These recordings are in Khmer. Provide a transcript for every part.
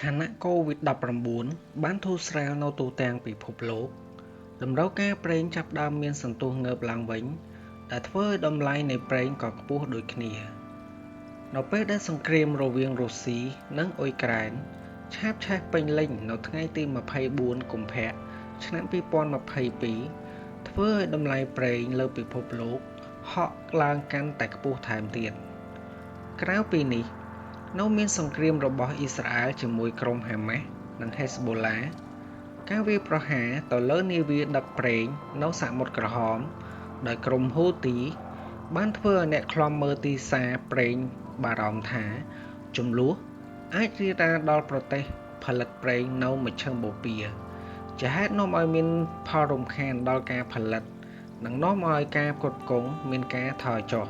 ខណៈ COVID-19 បានធូរស្រាលនៅទូទាំងពិភពលោកតម្រូវការប្រេងចាប់ផ្ដើមមានសន្ទុះងើបឡើងវិញដែលធ្វើឲ្យតម្លៃនៃប្រេងក៏ខ្ពស់ដូចគ្នានៅពេលដែលសង្គ្រាមរវាងរុស្ស៊ីនិងអ៊ុយក្រែនឆាបឆេះពេញលេញនៅថ្ងៃទី24 កុម្ភៈ ឆ្នាំ 2022 ធ្វើឲ្យតម្លៃប្រេងលើពិភពលោកហក់ឡើងកាន់តែខ្ពស់ថែមទៀតក្រៅពីនេះនៅមានសង្គ្រាមរបស់អ៊ីស្រាអែលជាមួយក្រុមហាម៉ាស់និងហេសបូឡាការវាយប្រហារទៅលើនាវាដឹកប្រេងនៅសមុទ្រក្រហមដោយក្រុមហ៊ូទីបានធ្វើឲ្យអ្នកឃ្លាំមើលទីផ្សារប្រេងបារម្ភថាជម្លោះអាចរាលដាលដល់ប្រទេសផលិតប្រេងនៅមជ្ឈិមបូព៌ាជាហេតុនាំឲ្យមានផលរំខានដល់ការផលិតនិងនាំឲ្យការផ្គត់ផ្គង់មានការថយចុះ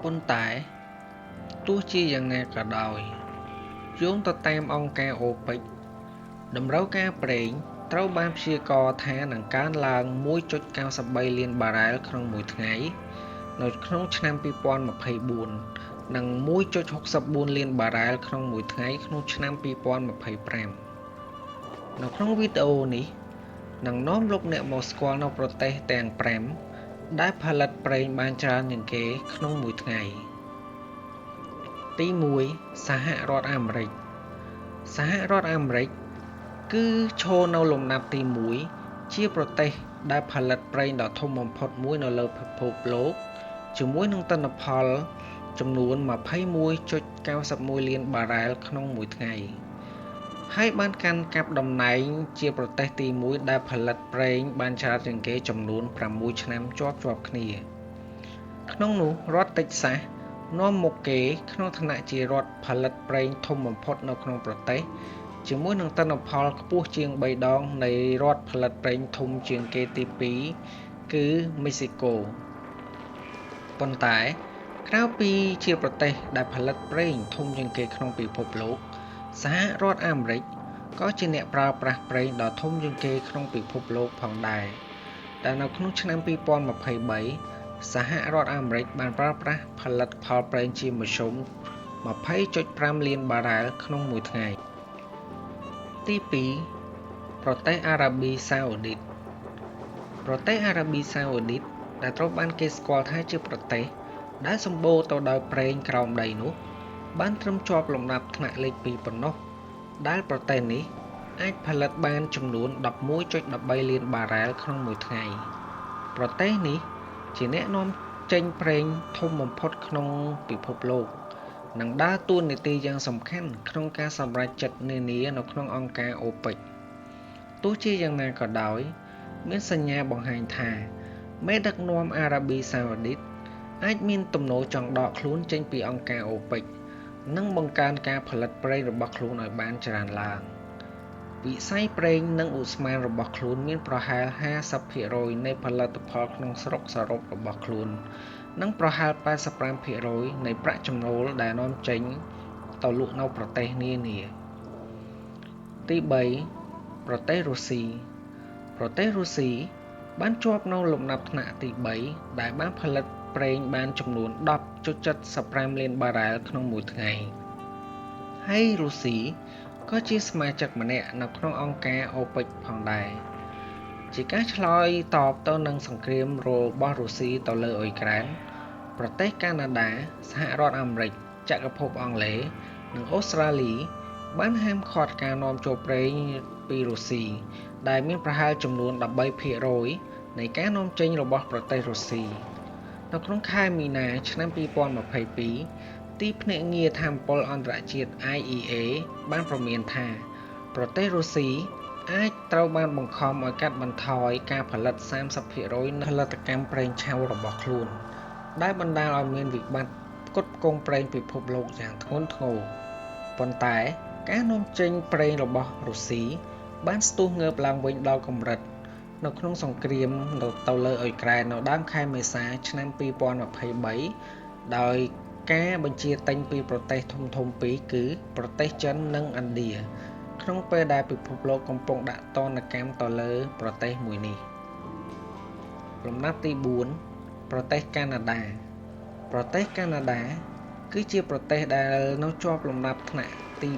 ប៉ុន្តែទោះជាយ៉ាងណាក៏ដោយយោងទៅតាមអង្គការ OPEC តម្រូវការប្រេងត្រូវបានព្យាករណ៍ថានឹងកើនឡើង 1.93 លានបារ៉ែលក្នុងមួយថ្ងៃនៅក្នុងឆ្នាំ 2024 និង 1.64 លានបារ៉ែលក្នុងមួយថ្ងៃក្នុងឆ្នាំ 2025 នៅក្នុងវីដេអូនេះនឹងនាំលោកអ្នកមកស្គាល់នៅប្រទេសទាំង 5 ដែលផលិតប្រេងបានច្រើនជាងគេក្នុងមួយថ្ងៃទី1សហរដ្ឋអាមេរិកសហរដ្ឋអាមេរិកគឺឈរនៅលំដាប់ទី1ជាប្រទេសដែលផលិតប្រេងដ៏ធំបំផុតមួយនៅលើពិភពលោកជាមួយនឹងទិន្នផលចំនួន 21.91 លានបារ៉ែលក្នុងមួយថ្ងៃហើយបានកាន់កាប់តំណែងជាប្រទេសទី1ដែលផលិតប្រេងបានច្រើនជាងគេចំនួន 6 ឆ្នាំជាប់គ្នាក្នុងនោះរដ្ឋតិចសាសនាំមុខគេក្នុងឋានៈជារដ្ឋផលិតប្រេងធំបំផុតនៅក្នុងប្រទេសជាមួយនឹងទិន្នផលខ្ពស់ជាង3ដងនៃរដ្ឋផលិតប្រេងធំជាងគេទី2គឺមេស៊ីកូប៉ុន្តែក្រៅពីជាប្រទេសដែលផលិតប្រេងធំជាងគេក្នុងពិភពលោកសហរដ្ឋអាមេរិកក៏ជាអ្នកប្រើប្រាស់ប្រេងដ៏ធំជាងគេក្នុងពិភពលោកផងដែរដែលនៅក្នុងឆ្នាំ 2023 សហរដ្ឋអាមេរិកបានប្រើប្រាស់ផលិតផលប្រេងជាមធ្យម 20.5 លានបារ៉ែលក្នុងមួយថ្ងៃទី2ប្រទេសអារ៉ាប៊ីសាអូឌីតប្រទេសអារ៉ាប៊ីសាអូឌីតដែលត្រូវបានគេស្គាល់ថាជាប្រទេសដែលសម្បូរទៅដោយប្រេងក្រោមដីនោះបានត្រឹមជាប់លំដាប់ថ្នាក់លេខ2ប៉ុណ្ណោះដែលប្រទេសនេះអាចផលិតបានចំនួន 11.13 លានបារ៉ែលក្នុងមួយថ្ងៃប្រទេសនេះជាអ្នកនាំចេញប្រេងធំបំផុតក្នុងពិភពលោកនិងដើរតួនាទីយ៉ាងសំខាន់ក្នុងការសម្រេចចិត្តនានានៅក្នុងអង្គការ OPEC ទោះជាយ៉ាងណាក៏ដោយមានសញ្ញាបង្ហាញថាមេដឹកនាំអារ៉ាប៊ីសាអូឌីតអាចមានទំនោរចង់ដកខ្លួនចេញពីអង្គការ OPEC និងបង្កើនការផលិតប្រេងរបស់ខ្លួនឲ្យបានច្រើនឡើងវិស័យប្រេងនិងឧស្ម័នរបស់ខ្លួនមានប្រហែល 50% នៃផលិតផលក្នុងស្រុកសរុបរបស់ខ្លួននិងប្រហែល 85% នៃប្រាក់ចំណូលដែលនាំចេញទៅលក់នៅប្រទេសនានាទី3ប្រទេសរុស្ស៊ីប្រទេសរុស្ស៊ីបានជាប់នៅលំដាប់ថ្នាក់ទី3ដែលបានផលិតប្រេងបានចំនួន 10.75 លានបារ៉ែលក្នុងមួយថ្ងៃហើយរុស្ស៊ីក៏ជាសមាជិកម្នាក់នៅក្នុងអង្គការ OPEC ផងដែរជាការឆ្លើយតបទៅនឹងសង្គ្រាមរបស់រុស្ស៊ីទៅលើអ៊ុយក្រែនប្រទេសកាណាដាសហរដ្ឋអាមេរិកចក្រភពអង់គ្លេសនិងអូស្ត្រាលីបានហាមឃាត់ការនាំចូលប្រេងពីរុស្ស៊ីដែលមានប្រហែលចំនួន 13% នៃការនាំចេញរបស់ប្រទេសរុស្ស៊ីនៅក្នុងខែមីនាឆ្នាំ 2022 ទីភ្នាក់ងារថាមពលអន្តរជាតិ IEA បានព្រមានថាប្រទេសរុស្ស៊ីអាចត្រូវបានបង្ខំឲ្យកាត់បន្ថយការផលិត 30% នៃផលិតកម្មប្រេងឆៅរបស់ខ្លួនដែលបណ្ដាលឲ្យមានវិបត្តិផ្គត់ផ្គង់ប្រេងពិភពលោកយ៉ាងធ្ងន់ធ្ងរប៉ុន្តែការនាំចេញប្រេងរបស់រុស្ស៊ីបានស្ទុះងើបឡើងវិញដល់កម្រិតនៅក្នុងសង្គ្រាមទៅលើអ៊ុយក្រែននៅដើមខែមេសាឆ្នាំ 2023 ដោយការបញ្ជាទិញពីប្រទេសធំៗពីរគឺប្រទេសចិននិងឥណ្ឌាក្នុងពេលដែលពិភពលោកកំពុងដាក់ទណ្ឌកម្មទៅលើប្រទេសមួយនេះលំដាប់ទី4ប្រទេសកាណាដាប្រទេសកាណាដាគឺជាប្រទេសដែលនៅជាប់លំដាប់ថ្នាក់ទី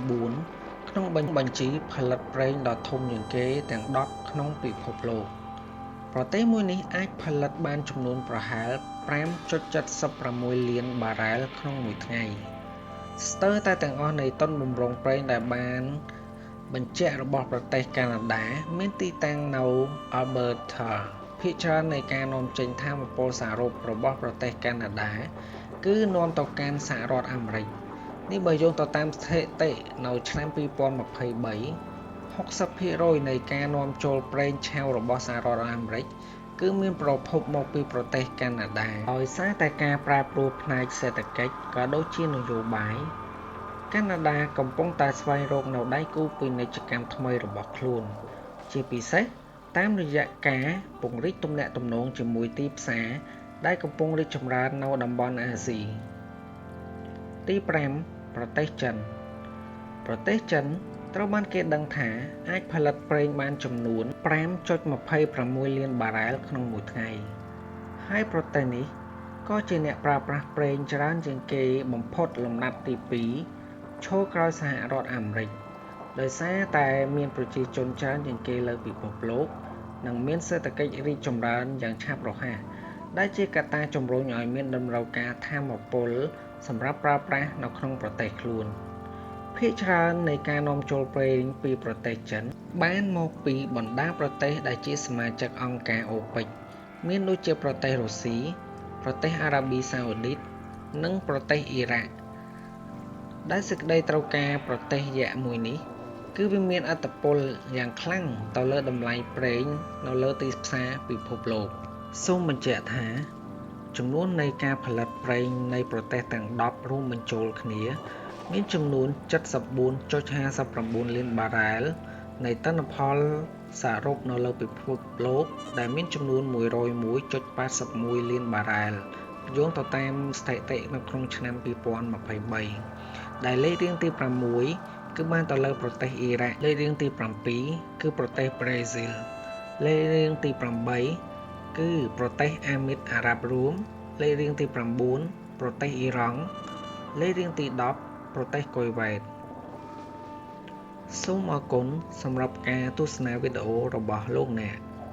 4 ក្នុងបញ្ជីផលិតប្រេងដ៏ធំជាងគេទាំង10ក្នុងពិភពលោកប្រទេសមួយនេះអាចផលិតបានចំនួនប្រហែល 5.76 លានបារ៉ែលក្នុងមួយថ្ងៃស្ទើរតែទាំងអស់នៃតុនបម្រុងប្រេងដែលបានបញ្ជាក់របស់ប្រទេសកាណាដាមានទីតាំងនៅ Alberta ភាគច្រើននៃការនាំចេញថាមពលសរុបរបស់ប្រទេសកាណាដាគឺនាំទៅកាន់សហរដ្ឋអាមេរិកនេះបើយោងទៅតាមស្ថិតិនៅឆ្នាំ2023 60% នៃការនាំចូលប្រេងឆៅរបស់សហរដ្ឋអាមេរិកគឺមានប្រភពមកពីប្រទេសកាណាដាដោយសារតែការប្រែប្រួលផ្នែកសេដ្ឋកិច្ចក៏ដូចជានយោបាយកាណាដាកំពុងតែស្វែងរកនូវដៃគូពាណិជ្ជកម្មថ្មីរបស់ខ្លួនជាពិសេសតាមរយៈការពង្រីកទំនាក់ទំនងជាមួយទីផ្សារដែលកំពុងរីកចម្រើននៅតំបន់អាស៊ីទី5ប្រទេសចិនត្រូវបានគេដឹងថាអាចផលិតប្រេងបានចំនួន 5.26 លានបារ៉ែលក្នុងមួយថ្ងៃហើយប្រទេសនេះក៏ជាអ្នកប្រើប្រាស់ប្រេងច្រើនជាងគេបំផុតលំដាប់ទី2ឈរក្រោយសហរដ្ឋអាមេរិកដោយសារតែមានប្រជាជនច្រើនជាងគេលើពិភពលោកនិងមានសេដ្ឋកិច្ចរីកចម្រើនយ៉ាងឆាប់រហ័សដែលជាកត្តាជំរុញឲ្យមានតម្រូវការថាមពលសម្រាប់ប្រើប្រាស់នៅក្នុងប្រទេសខ្លួនភាគច្រើននៃការនាំចូលប្រេងពីប្រទេសចិនបានមកពីបណ្ដាប្រទេសដែលជាសមាជិកអង្គការ OPEC មានដូចជាប្រទេសរុស្ស៊ីប្រទេសអារ៉ាប៊ីសាអូឌីតនិងប្រទេសអ៊ីរ៉ាក់ដែលសេចក្តីត្រូវការប្រទេសយក្សមួយនេះគឺវាមានឥទ្ធិពលយ៉ាងខ្លាំងទៅលើតម្លៃប្រេងនៅលើទីផ្សារពិភពលោកសូមបញ្ជាក់ថាចំនួននៃការផលិតប្រេងនៃប្រទេសទាំង10រួមបញ្ចូលគ្នាមានចំនួន 74.59 លានបារ៉ែលនៃទិន្នផលសរុបនៅលើពិភពលោកដែលមានចំនួន 101.81 លានបារ៉ែលយោងទៅតាមស្ថិតិនៅក្នុងឆ្នាំ2023ដែលលេខរៀងទី6គឺបានទៅលើប្រទេសអ៊ីរ៉ាក់លេខរៀងទី7គឺប្រទេសប្រេស៊ីលលេខរៀងទី8គឺប្រទេសអាមេរិកអារ៉ាប់រួមលេខរៀងទី9ប្រទេសអ៊ីរ៉ង់លេខរៀងទី10ប្រទេសគុយវ៉ែតសូមអរគុណសម្រាប់ការទស្សនាវីដេអូរបស់លោកអ្នក